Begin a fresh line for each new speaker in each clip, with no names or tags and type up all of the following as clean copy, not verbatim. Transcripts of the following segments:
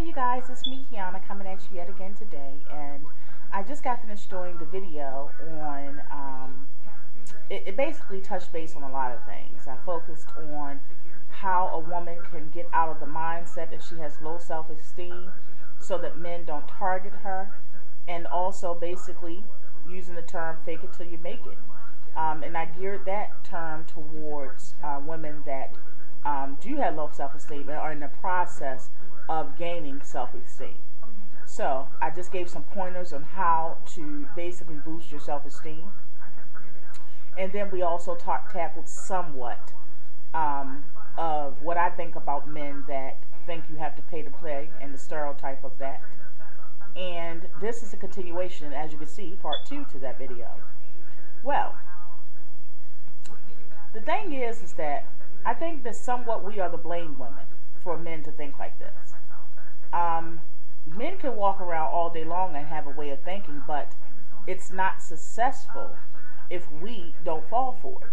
Hey you guys, it's me Kiana coming at you yet again today, and I just got finished doing the video on it basically touched base on a lot of things. I focused on how a woman can get out of the mindset that she has low self-esteem so that men don't target her, and also basically using the term fake it till you make it. And I geared that term towards women that do have low self-esteem and are in the process of gaining self-esteem. So I just gave some pointers on how to basically boost your self-esteem. And then we also tackled somewhat of what I think about men that think you have to pay to play and the stereotype of that. And this is a continuation, as you can see, part 2 to that video. Well, the thing is that I think that somewhat we are the blame women for men to think like this. Men can walk around all day long and have a way of thinking, but it's not successful if we don't fall for it.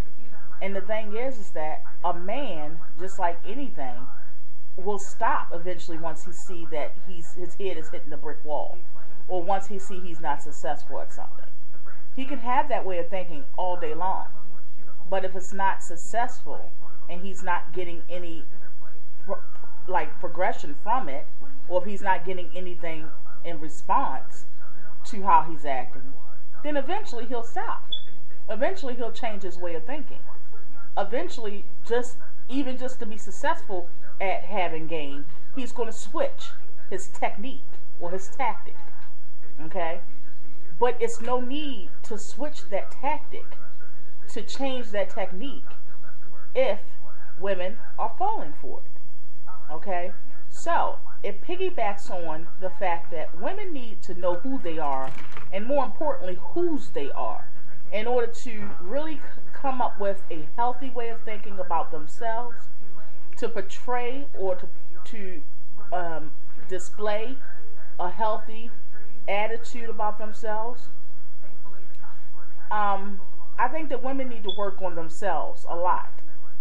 And the thing is that a man, just like anything, will stop eventually once he see that his head is hitting the brick wall, or once he see he's not successful at something. He can have that way of thinking all day long, but if it's not successful and he's not getting any progression from it, or if he's not getting anything in response to how he's acting, then eventually he'll stop. Eventually he'll change his way of thinking. Eventually, just to be successful at having game, he's going to switch his technique or his tactic. Okay? But it's no need to switch that tactic, to change that technique, if women are falling for it. Okay? So, it piggybacks on the fact that women need to know who they are, and more importantly, whose they are, in order to really come up with a healthy way of thinking about themselves, to portray or to display a healthy attitude about themselves. I think that women need to work on themselves a lot.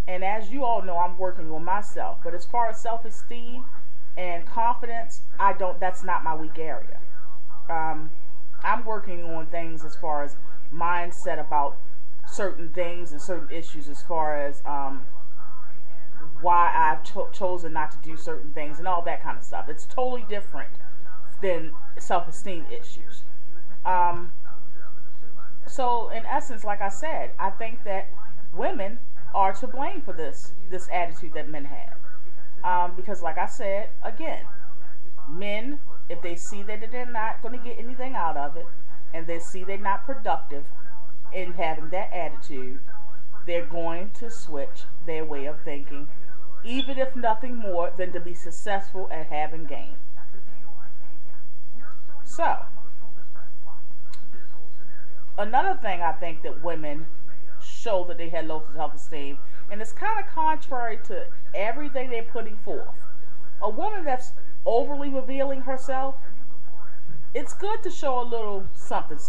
And as you all know, I'm working on myself. But as far as self-esteem and confidence, that's not my weak area. I'm working on things as far as mindset about certain things and certain issues, as far as why I've chosen not to do certain things and all that kind of stuff. It's totally different than self-esteem issues. So in essence, like I said, I think that women are to blame for this attitude that men have. Because like I said, again, men, if they see that they're not going to get anything out of it, and they see they're not productive in having that attitude, they're going to switch their way of thinking, even if nothing more than to be successful at having game. So, another thing I think that women show that they had low self-esteem, and it's kind of contrary to everything they're putting forth. A woman that's overly revealing herself, it's good to show a little something,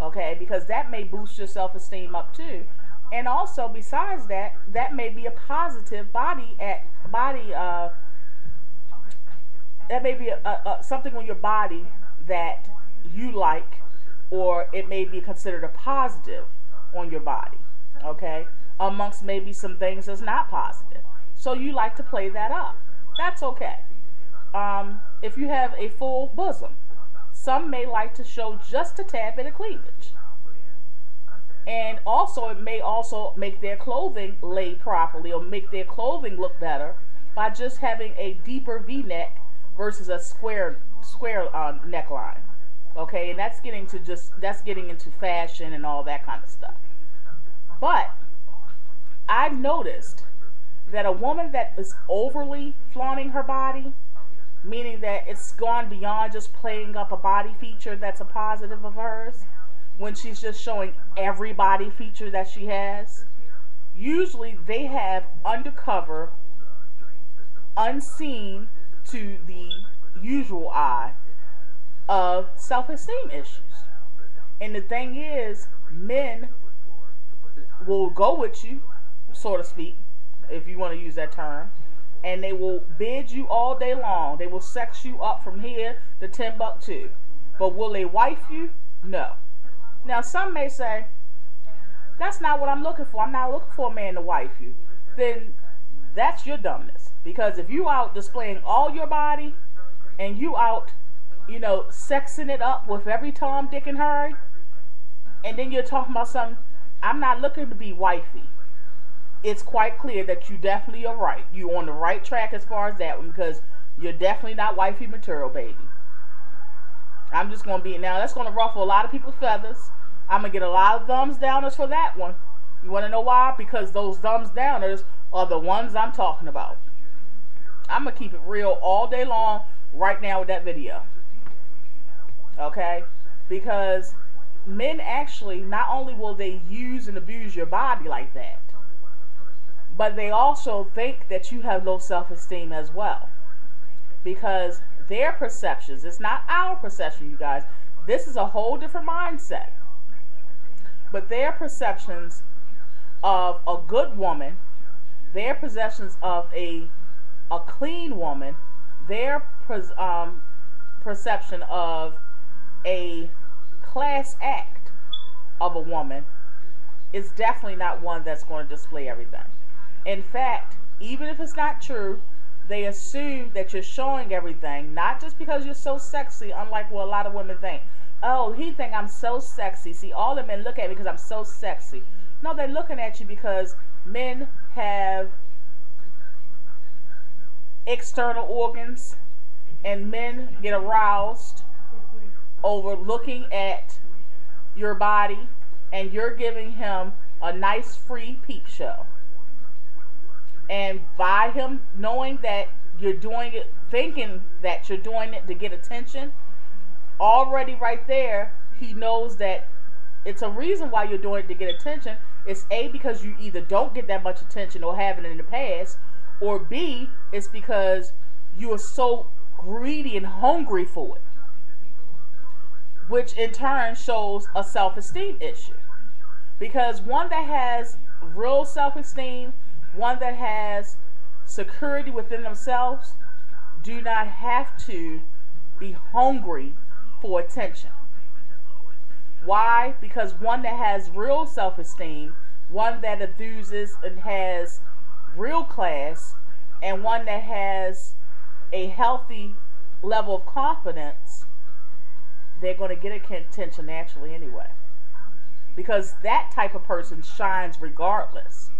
okay? Because that may boost your self-esteem up too. And also, besides that, that may be a positive that may be something on your body that you like, or it may be considered a positive on your body, okay? Amongst maybe some things that's not positive. So you like to play that up. That's okay. If you have a full bosom, some may like to show just a tad bit of cleavage. And also, it may also make their clothing lay properly, or make their clothing look better by just having a deeper V-neck versus a square neckline. Okay, and that's getting into fashion and all that kind of stuff. But I've noticed that a woman that is overly flaunting her body, meaning that it's gone beyond just playing up a body feature that's a positive of hers, when she's just showing every body feature that she has, usually they have undercover, unseen to the usual eye, of self-esteem issues. And the thing is, men will go with you, so to speak, if you want to use that term, and they will bid you all day long. They will sex you up from here to Timbuktu. But will they wife you? No. Now, some may say, that's not what I'm looking for. I'm not looking for a man to wife you. Then that's your dumbness. Because if you out displaying all your body and you out, sexing it up with every Tom, Dick, and Harry, and then you're talking about something, I'm not looking to be wifey. It's quite clear that you definitely are right. You're on the right track as far as that one, because you're definitely not wifey material, baby. I'm just going to be, now that's going to ruffle a lot of people's feathers. I'm going to get a lot of thumbs downers for that one. You want to know why? Because those thumbs downers are the ones I'm talking about. I'm going to keep it real all day long right now with that video. Okay? Because men actually, not only will they use and abuse your body like that, but they also think that you have low self-esteem as well. Because their perceptions, it's not our perception, you guys. This is a whole different mindset. But their perceptions of a good woman, their perceptions of a clean woman, their perception of a class act of a woman is definitely not one that's going to display everything. In fact, even if it's not true, they assume that you're showing everything, not just because you're so sexy, unlike what a lot of women think. Oh, he think I'm so sexy. See, all the men look at me because I'm so sexy. No, they're looking at you because men have external organs, and men get aroused over looking at your body, and you're giving him a nice free peep show. And by him knowing that you're doing it, thinking that you're doing it to get attention, already right there, he knows that it's a reason why you're doing it to get attention. It's A, because you either don't get that much attention or haven't in the past, or B, it's because you are so greedy and hungry for it, which in turn shows a self-esteem issue. Because one that has real self-esteem, one that has security within themselves, do not have to be hungry for attention. Why? Because one that has real self-esteem, one that enthuses and has real class, and one that has a healthy level of confidence, they're going to get attention naturally anyway. Because that type of person shines regardless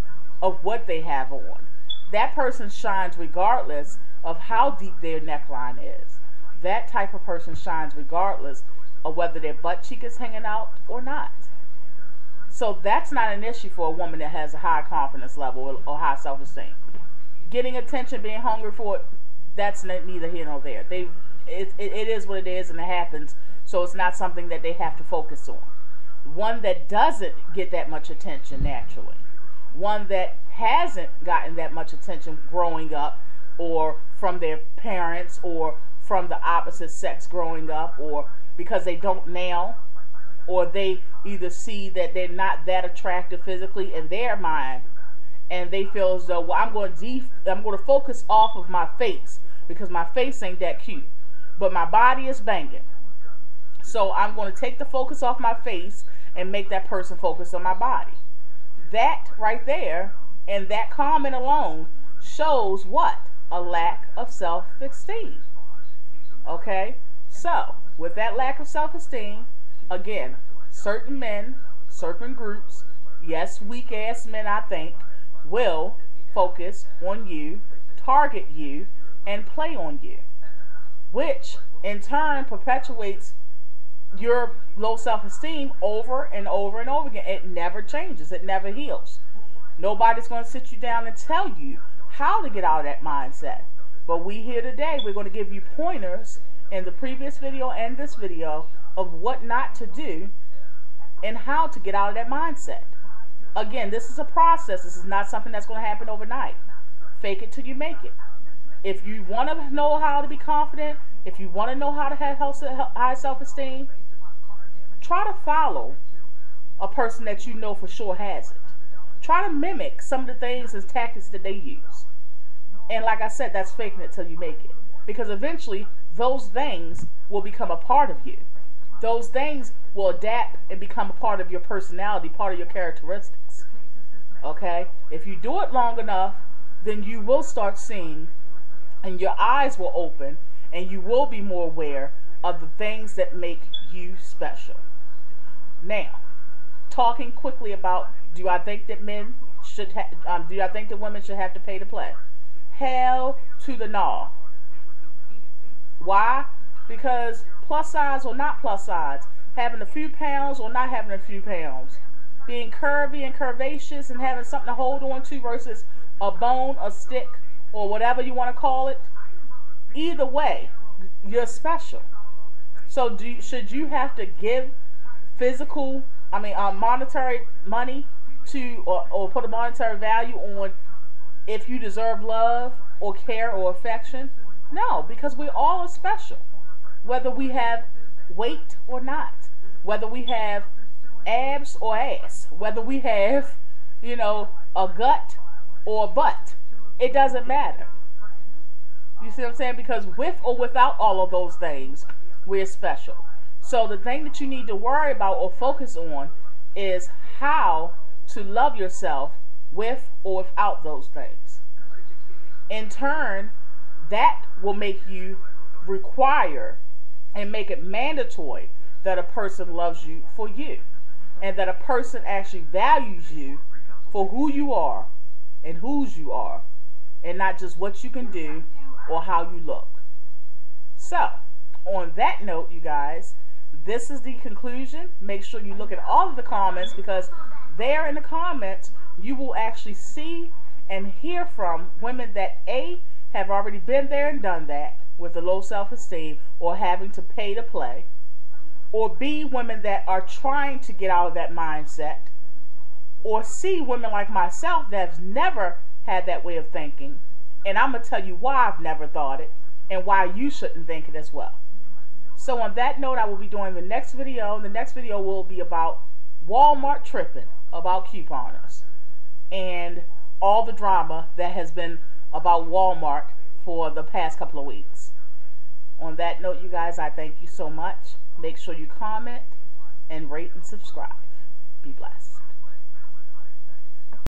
of what they have on. That person shines regardless of how deep their neckline is. That type of person shines regardless of whether their butt cheek is hanging out or not. So that's not an issue for a woman that has a high confidence level or high self-esteem. Getting attention, being hungry for it, that's neither here nor there. It is what it is, and it happens, so it's not something that they have to focus on. One that doesn't get that much attention naturally, one that hasn't gotten that much attention growing up, or from their parents, or from the opposite sex growing up, or because they don't now, or they either see that they're not that attractive physically in their mind, and they feel as though, well, I'm going to focus off of my face because my face ain't that cute, but my body is banging. So I'm going to take the focus off my face and make that person focus on my body. That right there, and that comment alone, shows what? A lack of self-esteem. Okay? So, with that lack of self-esteem, again, certain men, certain groups, yes, weak-ass men, I think, will focus on you, target you, and play on you, which in turn perpetuates your low self-esteem over and over and over again. It never changes. It never heals. Nobody's going to sit you down and tell you how to get out of that mindset. But we here today, we're going to give you pointers in the previous video and this video of what not to do and how to get out of that mindset. Again, this is a process. This is not something that's going to happen overnight. Fake it till you make it. If you want to know how to be confident, if you want to know how to have high self-esteem, try to follow a person that you know for sure has it. Try to mimic some of the things and tactics that they use. And like I said, that's faking it till you make it. Because eventually, those things will become a part of you. Those things will adapt and become a part of your personality, part of your characteristics. Okay? If you do it long enough, then you will start seeing, and your eyes will open, and you will be more aware of the things that make you special. Now, talking quickly about, do I think that do I think that women should have to pay to play? Hell to the no. Why? Because plus size or not plus size, having a few pounds or not having a few pounds, being curvy and curvaceous and having something to hold on to versus a bone, a stick, or whatever you want to call it, either way, you're special. So should you have to give monetary money to, or put a monetary value on if you deserve love or care or affection? No, because we all are special. Whether we have weight or not, whether we have abs or ass, whether we have, a gut or a butt, it doesn't matter. You see what I'm saying? Because with or without all of those things, we're special. So the thing that you need to worry about or focus on is how to love yourself with or without those things. In turn, that will make you require and make it mandatory that a person loves you for you, and that a person actually values you for who you are and whose you are, and not just what you can do or how you look. So, on that note, you guys, this is the conclusion. Make sure you look at all of the comments, because there in the comments you will actually see and hear from women that A, have already been there and done that with the low self-esteem or having to pay to play, or B, women that are trying to get out of that mindset, or C, women like myself that have never had that way of thinking, and I'm going to tell you why I've never thought it and why you shouldn't think it as well. So on that note, I will be doing the next video. The next video will be about Walmart tripping about couponers and all the drama that has been about Walmart for the past couple of weeks. On that note, you guys, I thank you so much. Make sure you comment and rate and subscribe. Be blessed.